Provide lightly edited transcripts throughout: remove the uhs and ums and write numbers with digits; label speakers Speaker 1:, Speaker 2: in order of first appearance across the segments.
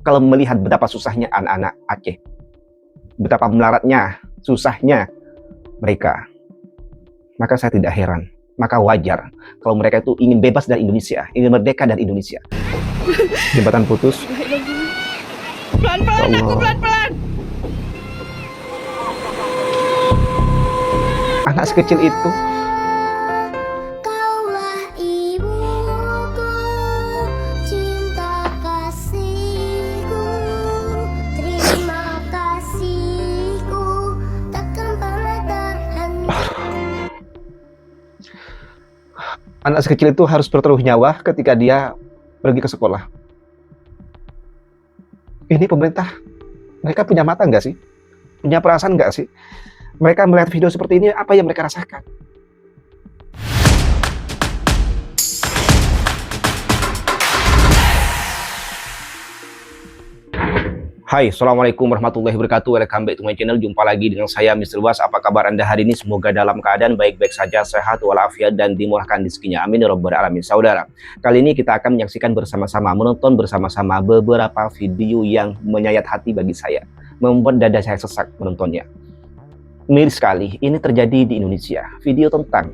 Speaker 1: Kalau melihat betapa susahnya anak-anak Aceh, betapa melaratnya, susahnya mereka, maka saya tidak heran, maka wajar kalau mereka itu ingin bebas dari Indonesia, ingin merdeka dari Indonesia. Jembatan putus.
Speaker 2: Pelan-pelan, aku pelan-pelan.
Speaker 1: Anak sekecil itu.
Speaker 3: Kaulah ibuku, cinta kasihku, terima kasihku, takkan pernah terhenti.
Speaker 1: Anak sekecil itu harus bertaruh nyawa ketika dia pergi ke sekolah. Ini pemerintah, mereka punya mata nggak sih? Punya perasaan nggak sih? Mereka melihat video seperti ini, apa yang mereka rasakan? Hai, Assalamualaikum warahmatullahi wabarakatuh. Welcome back to my channel. Jumpa lagi dengan saya, Mr. Was. Apa kabar Anda hari ini? Semoga dalam keadaan baik-baik saja, sehat walafiat, dan dimurahkan rezekinya. Amin ya rabbal alamin. Saudara, kali ini kita akan menyaksikan bersama-sama, menonton bersama-sama beberapa video yang menyayat hati bagi saya, membuat dada saya sesak menontonnya. Miris sekali, ini terjadi di Indonesia. Video tentang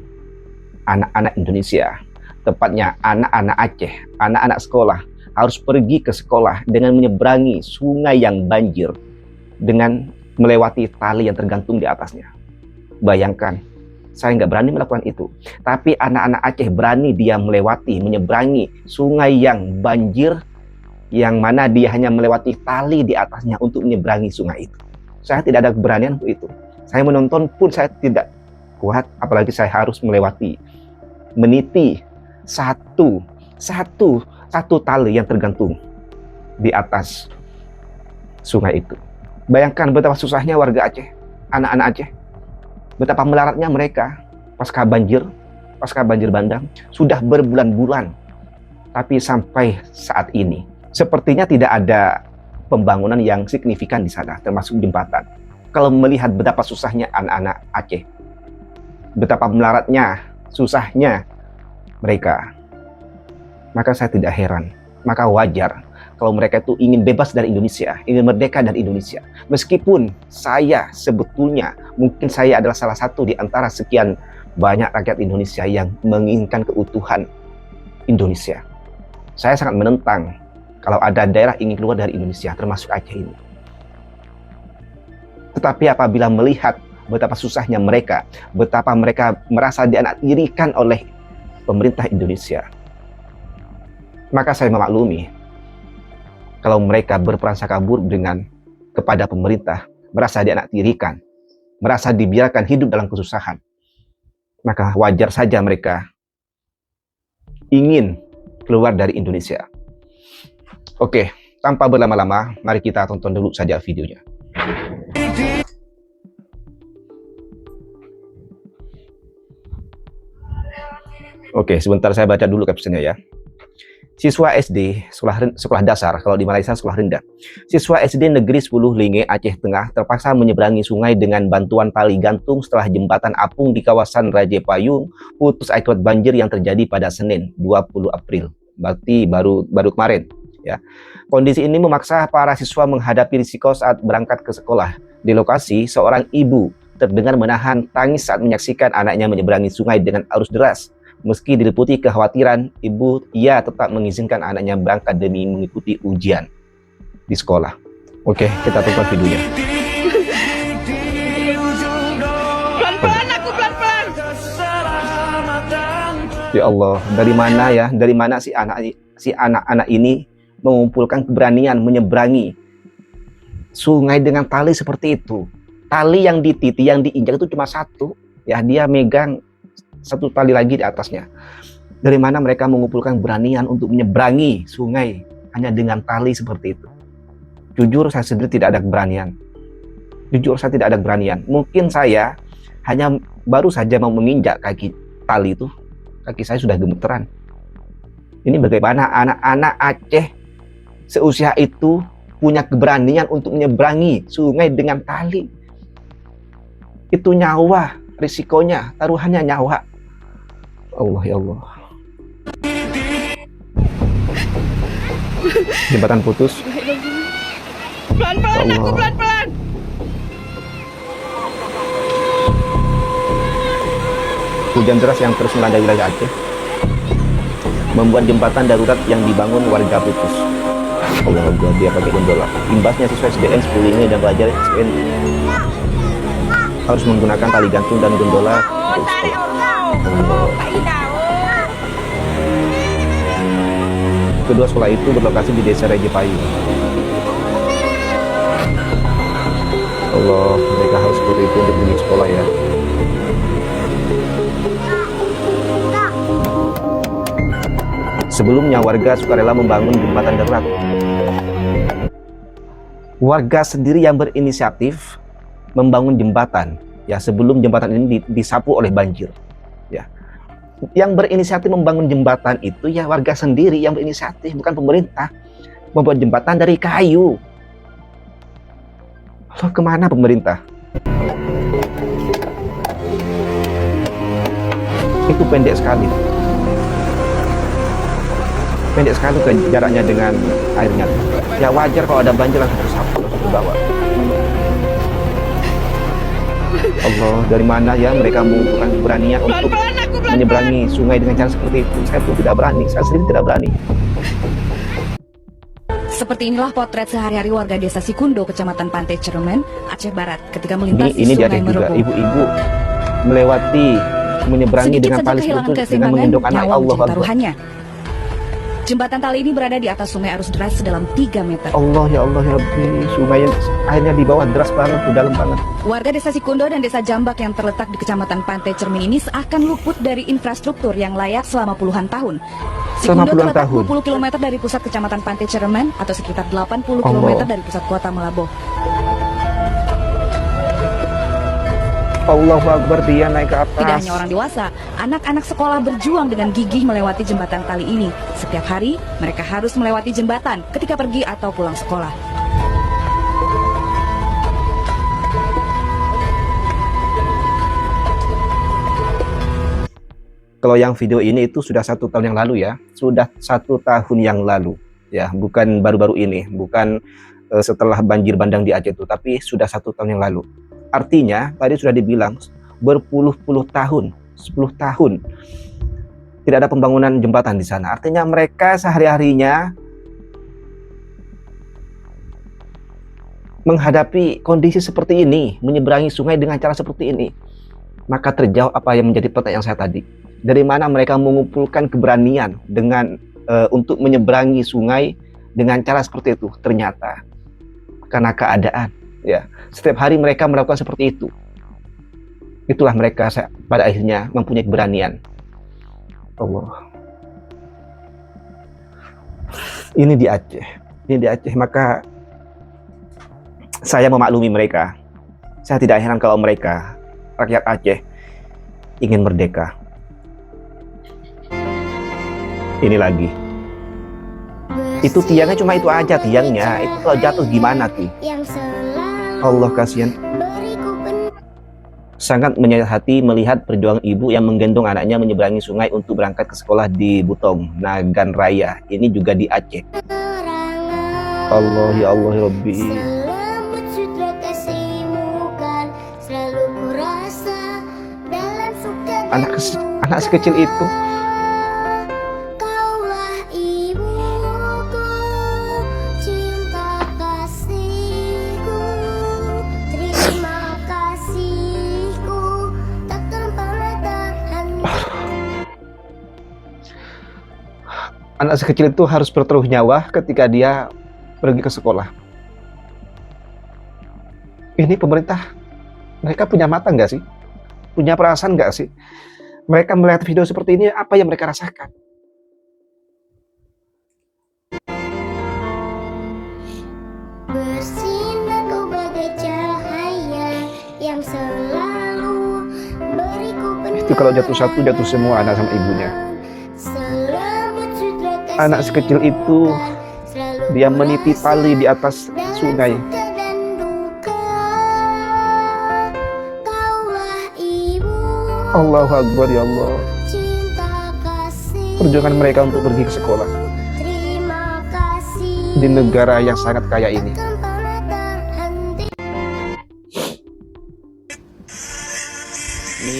Speaker 1: anak-anak Indonesia, tepatnya anak-anak Aceh, anak-anak sekolah, harus pergi ke sekolah dengan menyeberangi sungai yang banjir dengan melewati tali yang tergantung di atasnya. Bayangkan, saya nggak berani melakukan itu. Tapi anak-anak Aceh berani dia melewati, menyeberangi sungai yang banjir, yang mana dia hanya melewati tali di atasnya untuk menyeberangi sungai itu. Saya tidak ada keberanian untuk itu. Saya menonton pun saya tidak kuat, apalagi saya harus melewati, meniti satu tali yang tergantung di atas sungai itu. Bayangkan betapa susahnya warga Aceh, anak-anak Aceh, betapa melaratnya mereka pasca banjir bandang, sudah berbulan-bulan. Tapi sampai saat ini sepertinya tidak ada pembangunan yang signifikan di sana, termasuk jembatan. Kalau melihat betapa susahnya anak-anak Aceh, betapa melaratnya, susahnya mereka, maka saya tidak heran, maka wajar kalau mereka itu ingin bebas dari Indonesia, ingin merdeka dari Indonesia. Meskipun saya sebetulnya, mungkin saya adalah salah satu di antara sekian banyak rakyat Indonesia yang menginginkan keutuhan Indonesia. Saya sangat menentang kalau ada daerah ingin keluar dari Indonesia, termasuk Aceh ini. Tetapi apabila melihat betapa susahnya mereka, betapa mereka merasa dianaktirikan oleh pemerintah Indonesia, maka saya memaklumi kalau mereka berprasangka buruk kepada pemerintah, merasa dianaktirikan, merasa dibiarkan hidup dalam kesusahan, maka wajar saja mereka ingin keluar dari Indonesia. Oke, tanpa berlama-lama, mari kita tonton dulu saja videonya. Oke, sebentar saya baca dulu captionnya ya. Siswa SD, sekolah dasar, kalau di Malaysia sekolah rendah. Siswa SD Negeri 10 Linge, Aceh Tengah terpaksa menyeberangi sungai dengan bantuan tali gantung setelah jembatan apung di kawasan Raja Payung putus akibat banjir yang terjadi pada Senin 20 April. Berarti baru kemarin ya. Kondisi ini memaksa para siswa menghadapi risiko saat berangkat ke sekolah. Di lokasi, seorang ibu terdengar menahan tangis saat menyaksikan anaknya menyeberangi sungai dengan arus deras. Meski diliputi kekhawatiran, ia tetap mengizinkan anaknya berangkat demi mengikuti ujian di sekolah. Oke, kita tonton videonya.
Speaker 2: Pelan-pelan, aku pelan-pelan.
Speaker 1: Ya Allah, dari mana ya? Dari mana si anak-anak ini mengumpulkan keberanian menyeberangi sungai dengan tali seperti itu? Tali yang dititi, yang diinjak itu cuma satu. Ya, dia megang satu tali lagi di atasnya. Dari mana mereka mengumpulkan keberanian untuk menyeberangi sungai hanya dengan tali seperti itu? Jujur saya sendiri tidak ada keberanian. Mungkin saya hanya baru saja mau menginjak kaki tali itu, kaki saya sudah gemeteran. Ini bagaimana anak-anak Aceh seusia itu punya keberanian untuk menyeberangi sungai dengan tali? Itu nyawa, risikonya, taruhannya nyawa. Allah ya Allah. Jembatan putus.
Speaker 2: Pelan-pelan aku,
Speaker 1: Allah.
Speaker 2: pelan-pelan.
Speaker 1: Hujan deras yang terus melanda wilayah Aceh membuat jembatan darurat yang dibangun warga putus. Allah Allah, dia pakai gondola. Imbasnya siswa SDN 10 ini dan pelajar SDN harus menggunakan tali gantung dan gondola untuk sekolah. Allah. Kedua sekolah itu berlokasi di Desa Rejepayu. Allah, mereka harus seperti itu untuk pergi sekolah ya. Sebelumnya warga sukarela membangun jembatan darurat. Warga sendiri yang berinisiatif membangun jembatan ya sebelum jembatan ini disapu oleh banjir. Ya. Yang berinisiatif membangun jembatan itu ya warga sendiri yang berinisiatif, bukan pemerintah. Membuat jembatan dari kayu. Loh, kemana pemerintah? Itu pendek sekali. Pendek sekali ke jaraknya dengan airnya. Ya wajar kalau ada banjir langsung tersapu, langsung ke bawah. Allah, dari mana ya mereka mengumpulkan keberanian untuk menyeberangi sungai dengan cara seperti itu? Saya pun tidak berani, saya sendiri tidak berani.
Speaker 4: Seperti inilah potret sehari-hari warga Desa Sikundo, Kecamatan Pantai Cermen, Aceh Barat, ketika melintasi
Speaker 1: Ini di
Speaker 4: Sungai
Speaker 1: Aceh juga,
Speaker 4: Merubu.
Speaker 1: ibu-ibu melewati, menyeberangi
Speaker 4: Sedikit
Speaker 1: dengan
Speaker 4: saja
Speaker 1: tali
Speaker 4: kehilangan
Speaker 1: seperti itu dengan
Speaker 4: keseimbangan,
Speaker 1: mengendong anak.
Speaker 4: nyawa
Speaker 1: Allah
Speaker 4: menjadi
Speaker 1: Akbar.
Speaker 4: taruhannya. Jembatan tali ini berada di atas sungai arus deras sedalam 3 meter.
Speaker 1: Allah ya Allah ya Rabbi, sungai airnya di bawah deras banget, di dalam banget.
Speaker 4: Warga Desa Sikundo dan Desa Jambak yang terletak di Kecamatan Pantai Cermin ini seakan luput dari infrastruktur yang layak selama puluhan tahun.
Speaker 1: Selama
Speaker 4: Sikundo
Speaker 1: puluhan
Speaker 4: terletak
Speaker 1: tahun.
Speaker 4: 20 km dari pusat Kecamatan Pantai Cermin atau sekitar 80 km
Speaker 1: Allah.
Speaker 4: dari pusat kota Melaboh.
Speaker 1: Allahu Akbar, dia naik ke atas.
Speaker 4: Tidak hanya orang dewasa, anak-anak sekolah berjuang dengan gigih melewati jembatan tali ini. Setiap hari, mereka harus melewati jembatan ketika pergi atau pulang sekolah.
Speaker 1: Kalau yang video ini itu sudah 1 tahun yang lalu ya, sudah 1 tahun yang lalu ya, bukan baru-baru ini, bukan setelah banjir bandang di Aceh itu, tapi sudah 1 tahun yang lalu. Artinya tadi sudah dibilang berpuluh-puluh tahun, 10 tahun tidak ada pembangunan jembatan di sana. Artinya mereka sehari-harinya menghadapi kondisi seperti ini, menyeberangi sungai dengan cara seperti ini. Maka terjawab apa yang menjadi pertanyaan saya tadi. Dari mana mereka mengumpulkan keberanian dengan untuk menyeberangi sungai dengan cara seperti itu? Ternyata karena keadaan. Ya, setiap hari mereka melakukan seperti itu. Itulah mereka pada akhirnya mempunyai keberanian. Allah. Ini di Aceh, maka saya memaklumi mereka. Saya tidak heran kalau mereka, rakyat Aceh, ingin merdeka. Ini lagi. Itu tiangnya cuma itu aja tiangnya. Itu kalau jatuh gimana tuh?
Speaker 3: Yang selalu
Speaker 1: Allah kasihan.
Speaker 3: beriku
Speaker 1: Sangat menyayat hati melihat perjuangan ibu yang menggendong anaknya menyeberangi sungai untuk berangkat ke sekolah di Butong, Nagan Raya. Ini juga di Aceh.
Speaker 3: penerangan.
Speaker 1: Allah ya Allah ya Rabbi.
Speaker 3: Selamat sutra kasihmu kan selalu kurasa dalam suka dan
Speaker 1: Anak sekecil itu.
Speaker 3: Kaulah ibuku, cinta kasihku, terima kasihku, takkan pernah tahan.
Speaker 1: Anak sekecil itu harus bertaruh nyawa ketika dia pergi ke sekolah. Ini pemerintah, mereka punya mata nggak sih? Punya perasaan nggak sih? Mereka melihat video seperti ini, apa yang mereka rasakan?
Speaker 3: Bersinar kau bagai cahaya yang selalu beriku
Speaker 1: Itu kalau jatuh satu, jatuh semua anak sama ibunya.
Speaker 3: Selamat sutra kasih
Speaker 1: Anak sekecil itu,
Speaker 3: selalu
Speaker 1: dia meniti tali di atas
Speaker 3: dalam
Speaker 1: sungai.
Speaker 3: suka dan duka. Kaulah ibu,
Speaker 1: Allahu Akbar ya Allah.
Speaker 3: cinta kasih,
Speaker 1: Perjuangan mereka untuk pergi ke sekolah
Speaker 3: terima kasih,
Speaker 1: di negara yang sangat kaya ini.
Speaker 3: takkan pernah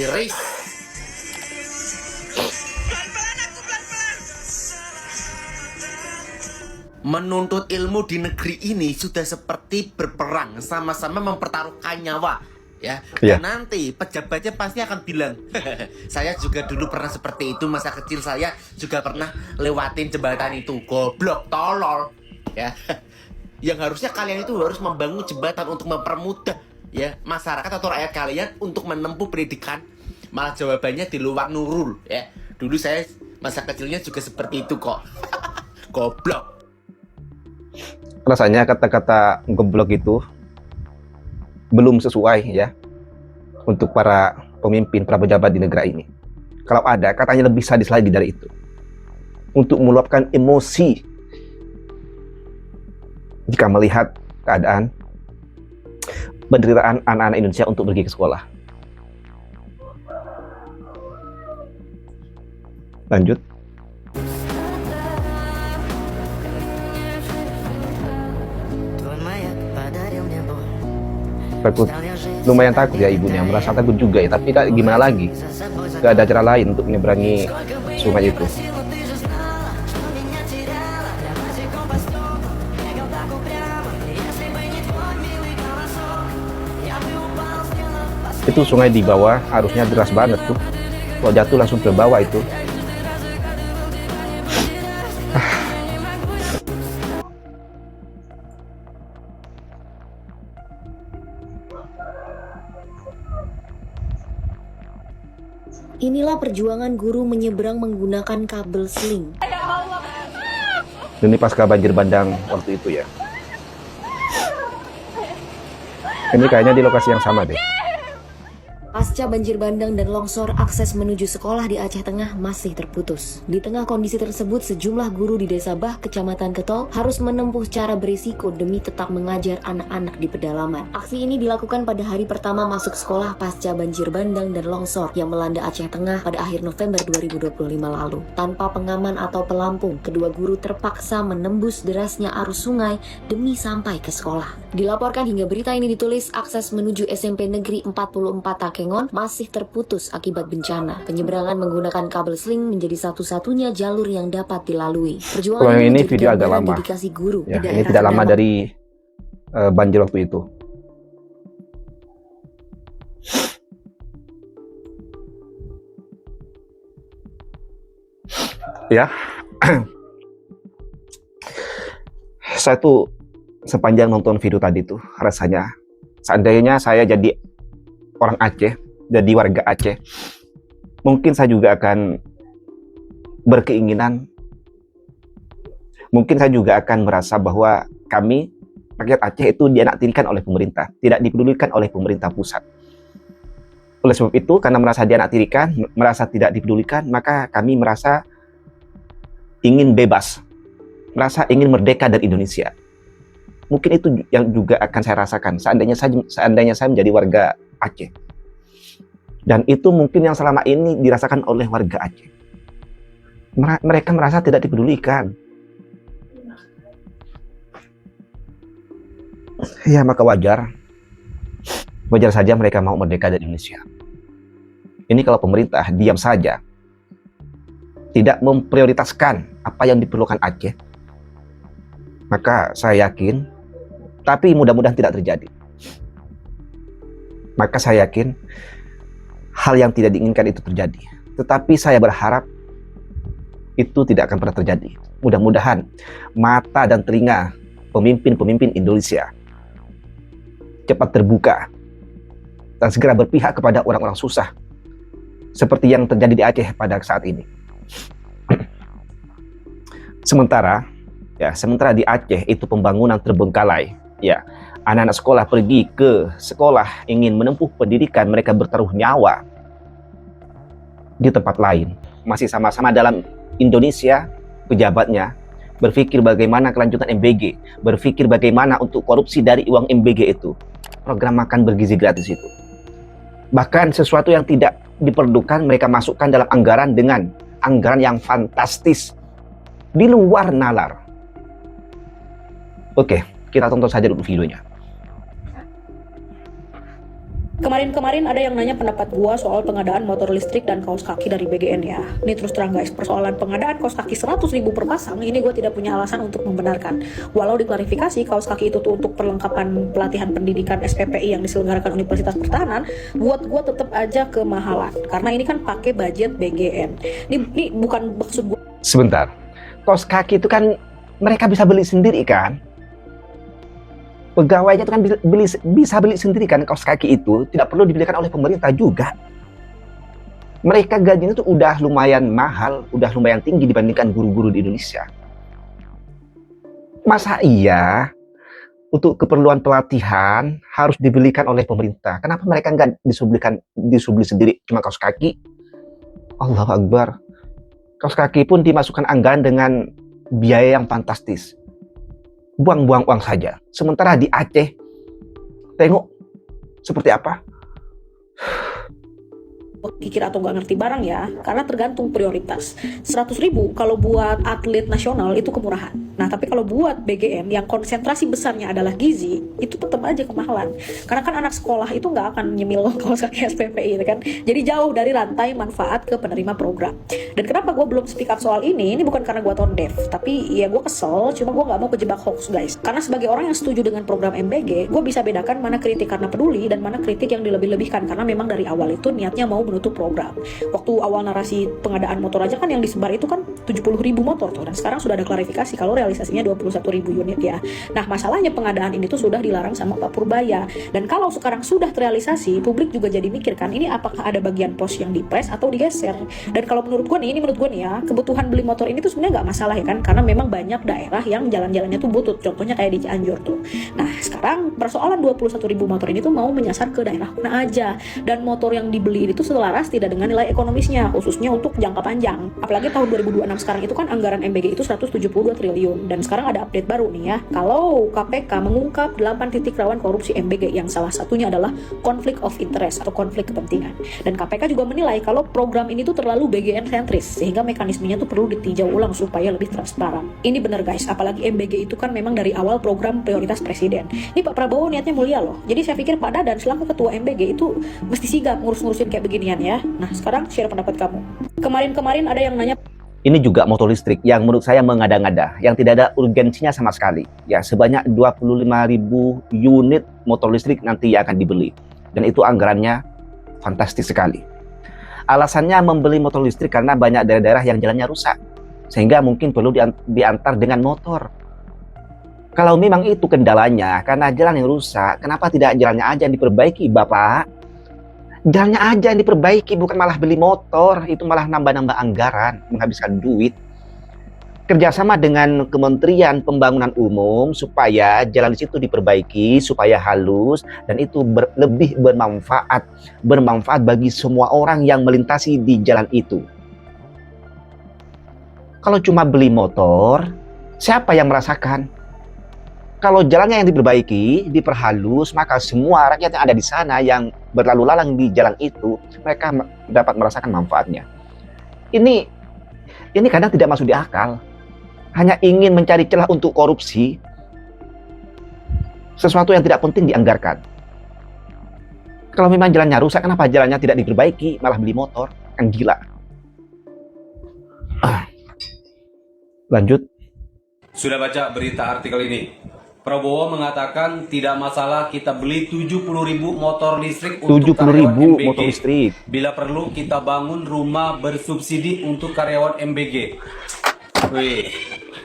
Speaker 5: Iris.
Speaker 2: Pelan-pelan aku, pelan-pelan.
Speaker 5: Menuntut ilmu di negeri ini sudah seperti berperang, sama-sama mempertaruhkan nyawa, ya.
Speaker 1: Iya.
Speaker 5: Dan nanti pejabatnya pasti akan bilang, saya juga dulu pernah seperti itu, masa kecil saya juga pernah lewatin jembatan itu, goblok, tolol, ya. Yang harusnya kalian itu harus membangun jembatan untuk mempermudah, ya, masyarakat atau rakyat kalian untuk menempuh pendidikan. Malah jawabannya di luar nurul, ya. Dulu saya masa kecilnya juga seperti itu kok. Goblok.
Speaker 1: Rasanya kata-kata goblok itu belum sesuai ya untuk para pemimpin, para pejabat di negara ini. Kalau ada, katanya lebih sadis lagi dari itu. Untuk meluapkan emosi jika melihat keadaan penderitaan anak-anak Indonesia untuk pergi ke sekolah. Lanjut. Takut, lumayan takut ya ibunya, merasa takut juga ya, tapi gimana lagi, gak ada cara lain untuk menyeberangi sungai itu. Itu sungai di bawah arusnya deras banget tuh, kalau jatuh langsung ke bawah itu.
Speaker 6: Inilah perjuangan guru menyeberang menggunakan kabel seling.
Speaker 1: Ini pasca banjir bandang waktu itu ya. Ini kayaknya di lokasi yang sama deh.
Speaker 6: Pasca banjir bandang dan longsor, akses menuju sekolah di Aceh Tengah masih terputus. Di tengah kondisi tersebut, sejumlah guru di Desa Bah, Kecamatan Ketol, harus menempuh cara berisiko demi tetap mengajar anak-anak di pedalaman. Aksi ini dilakukan pada hari pertama masuk sekolah pasca banjir bandang dan longsor yang melanda Aceh Tengah pada akhir November 2025 lalu. Tanpa pengaman atau pelampung, kedua guru terpaksa menembus derasnya arus sungai demi sampai ke sekolah. Dilaporkan hingga berita ini ditulis, akses menuju SMP Negeri 44 Takengon masih terputus akibat bencana. Penyeberangan menggunakan kabel seling menjadi satu-satunya jalur yang dapat dilalui. Perjuangan
Speaker 1: Kalau yang ini
Speaker 6: menjadi
Speaker 1: video agak
Speaker 6: gambaran
Speaker 1: lama.
Speaker 6: dedikasi guru
Speaker 1: Ya,
Speaker 6: di
Speaker 1: ini
Speaker 6: daerah
Speaker 1: tidak lama
Speaker 6: terdampak.
Speaker 1: dari banjir waktu itu. Ya, saya tuh sepanjang nonton video tadi tuh rasanya, seandainya saya jadi orang Aceh, jadi warga Aceh, mungkin saya juga akan berkeinginan, mungkin saya juga akan merasa bahwa kami rakyat Aceh itu dianaktirikan oleh pemerintah, tidak dipedulikan oleh pemerintah pusat. Oleh sebab itu, karena merasa dianaktirikan, merasa tidak dipedulikan, maka kami merasa ingin bebas, merasa ingin merdeka dari Indonesia. Mungkin itu yang juga akan saya rasakan seandainya saya menjadi warga Aceh. Dan itu mungkin yang selama ini dirasakan oleh warga Aceh. Mereka merasa tidak dipedulikan. Ya, maka wajar saja mereka mau merdeka dari Indonesia. Ini kalau pemerintah diam saja, tidak memprioritaskan apa yang diperlukan Aceh, maka saya yakin, tapi mudah-mudahan tidak terjadi. Maka saya yakin hal yang tidak diinginkan itu terjadi. Tetapi saya berharap itu tidak akan pernah terjadi. Mudah-mudahan mata dan telinga pemimpin-pemimpin Indonesia cepat terbuka dan segera berpihak kepada orang-orang susah seperti yang terjadi di Aceh pada saat ini. Sementara di Aceh itu pembangunan terbengkalai. Ya, anak-anak sekolah pergi ke sekolah ingin menempuh pendidikan, mereka bertaruh nyawa di tempat lain. Masih sama-sama dalam Indonesia, pejabatnya berpikir bagaimana kelanjutan MBG, berpikir bagaimana untuk korupsi dari uang MBG itu. Program makan bergizi gratis itu. Bahkan sesuatu yang tidak diperlukan mereka masukkan dalam anggaran dengan anggaran yang fantastis di luar nalar. Oke, kita tonton saja dulu videonya.
Speaker 7: Kemarin-kemarin ada yang nanya pendapat gua soal pengadaan motor listrik dan kaos kaki dari BGN ya. Ini terus terang guys, persoalan pengadaan kaos kaki 100.000 per pasang, ini gua tidak punya alasan untuk membenarkan. Walau diklarifikasi, kaos kaki itu tuh untuk perlengkapan pelatihan pendidikan SPPI yang diselenggarakan Universitas Pertahanan, buat gua tetap aja kemahalan. Karena ini kan pakai budget BGN. Ini bukan maksud gua.
Speaker 1: Sebentar, kaos kaki itu kan mereka bisa beli sendiri kan? Pegawainya itu kan bisa beli sendiri kan, kaos kaki itu tidak perlu dibelikan oleh pemerintah juga. Mereka gajinya itu udah lumayan mahal, udah lumayan tinggi dibandingkan guru-guru di Indonesia. Masa iya untuk keperluan pelatihan harus dibelikan oleh pemerintah? Kenapa mereka nggak disuruh beli sendiri cuma kaos kaki? Allahu Akbar. Kaos kaki pun dimasukkan anggaran dengan biaya yang fantastis. Buang-buang uang saja. Sementara di Aceh, tengok seperti apa.
Speaker 7: Pikir atau nggak ngerti barang ya, karena tergantung prioritas. 100.000 kalau buat atlet nasional itu kemurahan. Nah tapi kalau buat BGN yang konsentrasi besarnya adalah gizi, itu tetap aja kemahalan. Karena kan anak sekolah itu nggak akan nyemil kaos kaki SPPI kan. Jadi jauh dari rantai manfaat ke penerima program. Dan kenapa gue belum speak up soal ini bukan karena gue tone deaf, tapi ya gue kesel, cuma gue nggak mau kejebak hoax guys. Karena sebagai orang yang setuju dengan program MBG, gue bisa bedakan mana kritik karena peduli dan mana kritik yang dilebih-lebihkan, karena memang dari awal itu niatnya mau menutup program. Waktu awal narasi pengadaan motor aja kan yang disebar itu kan 70.000 motor tuh, dan sekarang sudah ada klarifikasi kalau realisasinya 21.000 unit ya. Nah masalahnya pengadaan ini tuh sudah dilarang sama Pak Purbaya, dan kalau sekarang sudah terrealisasi, publik juga jadi mikir kan, ini apakah ada bagian pos yang dipres atau digeser. Dan kalau menurut gue nih ya, kebutuhan beli motor ini tuh sebenarnya nggak masalah ya kan, karena memang banyak daerah yang jalan-jalannya tuh butut, contohnya kayak di Cianjur tuh. Nah sekarang persoalan 21.000 motor ini tuh mau menyasar ke daerah mana aja, dan motor yang dibeli itu selaras tidak dengan nilai ekonomisnya, khususnya untuk jangka panjang. Apalagi tahun 2026 sekarang itu kan anggaran MBG itu 172 triliun, dan sekarang ada update baru nih ya, kalau KPK mengungkap 8 titik rawan korupsi MBG yang salah satunya adalah konflik of interest atau konflik kepentingan. Dan KPK juga menilai kalau program ini tuh terlalu BGN sentris, sehingga mekanismenya tuh perlu ditinjau ulang supaya lebih transparan. Ini bener guys, apalagi MBG itu kan memang dari awal program prioritas presiden. Ini Pak Prabowo niatnya mulia loh, jadi saya pikir Pak Dadan selaku ketua MBG itu mesti sigap ngurus-ngurusin kayak beginian ya. Nah sekarang share pendapat kamu. Kemarin ada yang nanya,
Speaker 1: ini juga motor listrik yang menurut saya mengada-ngada, yang tidak ada urgensinya sama sekali. Ya, sebanyak 25.000 unit motor listrik nanti akan dibeli. Dan itu anggarannya fantastis sekali. Alasannya membeli motor listrik karena banyak daerah-daerah yang jalannya rusak, sehingga mungkin perlu diantar dengan motor. Kalau memang itu kendalanya, karena jalan yang rusak, kenapa tidak jalannya aja yang diperbaiki, Bapak? Jalannya aja yang diperbaiki, bukan malah beli motor. Itu malah nambah-nambah anggaran, menghabiskan duit. Kerjasama dengan Kementerian Pembangunan Umum supaya jalan di situ diperbaiki, supaya halus, dan itu lebih bermanfaat bagi semua orang yang melintasi di jalan itu. Kalau cuma beli motor, siapa yang merasakan? Kalau jalannya yang diperbaiki, diperhalus, maka semua rakyat yang ada di sana yang berlalu lalang di jalan itu, mereka dapat merasakan manfaatnya. Ini kadang tidak masuk di akal. Hanya ingin mencari celah untuk korupsi, sesuatu yang tidak penting dianggarkan. Kalau memang jalannya rusak, kenapa jalannya tidak diperbaiki, malah beli motor? Kan gila. Lanjut.
Speaker 8: Sudah baca berita artikel ini? Prabowo mengatakan tidak masalah kita beli 70.000 motor listrik untuk karyawan MBG.
Speaker 1: Motor listrik.
Speaker 8: Bila perlu kita bangun rumah bersubsidi untuk karyawan MBG. Wih,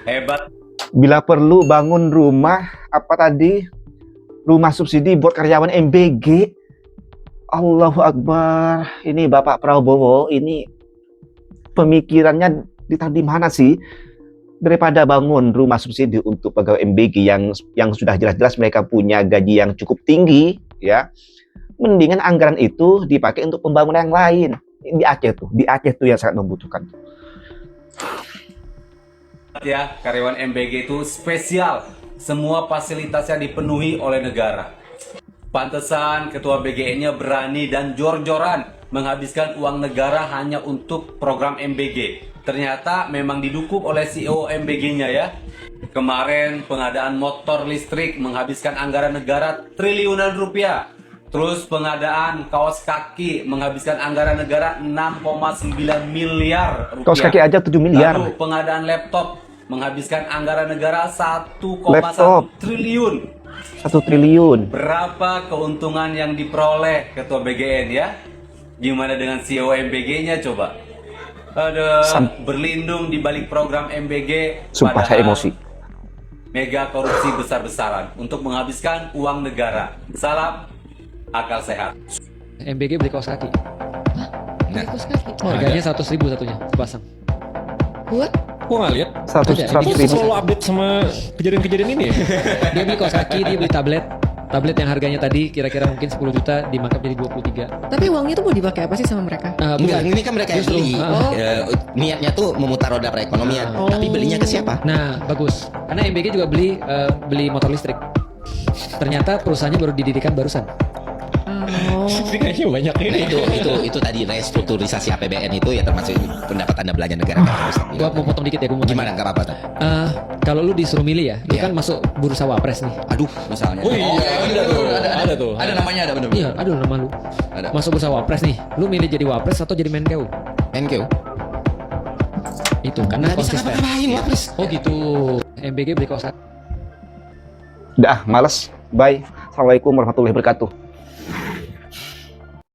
Speaker 8: hebat.
Speaker 1: Bila perlu bangun rumah, apa tadi? Rumah subsidi buat karyawan MBG. Allahu Akbar. Ini Bapak Prabowo, ini pemikirannya ditaruh di mana sih? Daripada bangun rumah subsidi untuk pegawai MBG yang sudah jelas-jelas mereka punya gaji yang cukup tinggi, ya, mendingan anggaran itu dipakai untuk pembangunan yang lain. Di Aceh tuh yang sangat membutuhkan.
Speaker 8: Ya, karyawan MBG itu spesial, semua fasilitasnya dipenuhi oleh negara. Pantesan ketua BGN-nya berani dan jor-joran menghabiskan uang negara hanya untuk program MBG. Ternyata memang didukung oleh CEO MBG-nya ya. Kemarin pengadaan motor listrik menghabiskan anggaran negara triliunan rupiah. Terus pengadaan kaos kaki menghabiskan anggaran negara 6,9 miliar rupiah.
Speaker 1: Kaos kaki aja 7 miliar.
Speaker 8: Lalu pengadaan laptop menghabiskan anggaran negara 1,1
Speaker 1: Laptop.
Speaker 8: triliun.
Speaker 1: 1 triliun.
Speaker 8: Berapa keuntungan yang diperoleh Ketua BGN ya? Gimana dengan CEO MBG-nya coba? Ada berlindung di balik program MBG.
Speaker 1: Sumpah saya
Speaker 8: padahal
Speaker 1: emosi.
Speaker 8: mega korupsi besar-besaran untuk menghabiskan uang negara. Salam akal sehat.
Speaker 9: MBG beli kaos kaki.
Speaker 10: Nah,
Speaker 9: Harganya 100.000 satunya sepasang.
Speaker 10: gua nggak lihat.
Speaker 1: 100
Speaker 9: Ada,
Speaker 10: Lu
Speaker 1: ribu.
Speaker 10: selalu update sama kejadian-kejadian ini ya?
Speaker 9: Dia beli kaos kaki, dia beli tablet yang harganya tadi kira-kira mungkin 10 juta dimarkup jadi 23.
Speaker 11: Tapi uangnya tuh mau dipakai apa sih sama mereka?
Speaker 10: Enggak, ini kan mereka yang
Speaker 9: Justru,
Speaker 10: beli. Niatnya tuh memutar roda perekonomian. Tapi belinya ke siapa?
Speaker 9: Nah, bagus. Karena MBG juga beli motor listrik. Ternyata perusahaannya baru didirikan barusan.
Speaker 10: Ini kayaknya banyak ini.
Speaker 12: Nah, itu tadi restrukturisasi APBN itu ya termasuk pendapatan dan belanja negara kan harus
Speaker 9: Gua mau potong dikit ya, gua mau tanya.
Speaker 12: gimana nggak apa-apa tuh.
Speaker 9: Kalau lu disuruh milih ya, lu
Speaker 12: Iya.
Speaker 9: kan masuk bursa wapres nih.
Speaker 12: Aduh misalnya
Speaker 10: Oh iya, ada tuh.
Speaker 12: ada namanya ada bener
Speaker 9: Iya, aduh nama lu.
Speaker 12: ada
Speaker 9: Masuk bursa wapres nih. Lu milih jadi wapres atau jadi Menkeu?
Speaker 12: NQ
Speaker 9: Itu karena
Speaker 12: nggak bisa
Speaker 9: konsisten.
Speaker 12: ngapain wapres.
Speaker 9: Oh gitu. MBG beli kaos kaki.
Speaker 1: Dah, males. Bye. Assalamualaikum warahmatullahi wabarakatuh.